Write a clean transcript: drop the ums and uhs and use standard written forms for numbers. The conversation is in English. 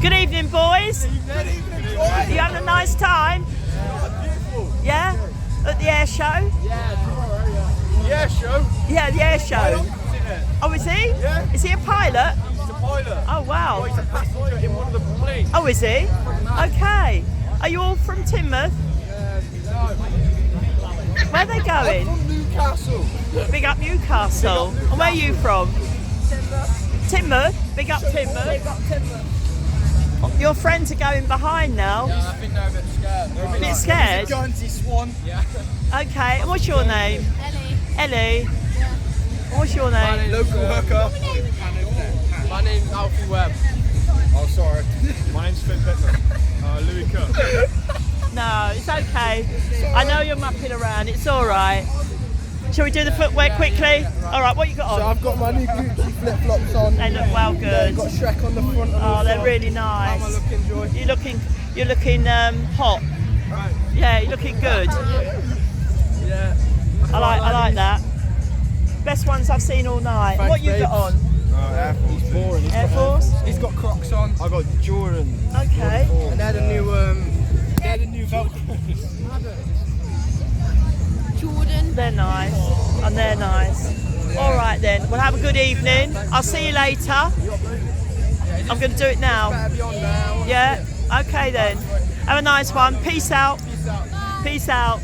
Good evening, boys. Good evening, boys. You having a nice time? Beautiful. Yeah? At the air show? Yeah, tomorrow, yeah. The air show? Yeah, the air My show. uncle's in it. Oh, is he? Yeah. Is he a pilot? He's a pilot. Oh, wow. Oh, he's a passenger in one of the planes. Oh, is he? Okay. Are you all from Teignmouth? Where are they I'm going? from Newcastle. Big up Newcastle. Big up And where are you from? Teignmouth. Teignmouth? Big up Teignmouth. Your friends are going behind now. Yeah, I think they're a bit scared. They're A bit scared? Guernsey Swan. Yeah. Okay. And what's your name? Ellie. Ellie. And what's your name? Local hooker. My name's Alfie Webb. Oh, sorry. My name's Finn Bittman. Louis Cook. No, it's okay. I know you're mucking around. It's all right. Shall we do the footwear quickly? All right, what you got So on? I've got my new Gucci flip-flops on. They look well They've good. got Shrek on the front. Oh, they're really How am I nice. looking, Joy? You're looking hot. Right. Yeah, you're looking good. Yeah. I like that. Best ones I've seen all night. Thanks, What you got on? Air Force. He's boring. Air Force? He's got Crocs on. I got Jordan. Okay. And they're the new Velcros. Jordan. They're nice. And they're nice. All right then. Well, have a good evening. I'll see you later. I'm going to do it now. Better be on now. Yeah? Okay then. Have a nice one. Peace out. Peace out. Peace out.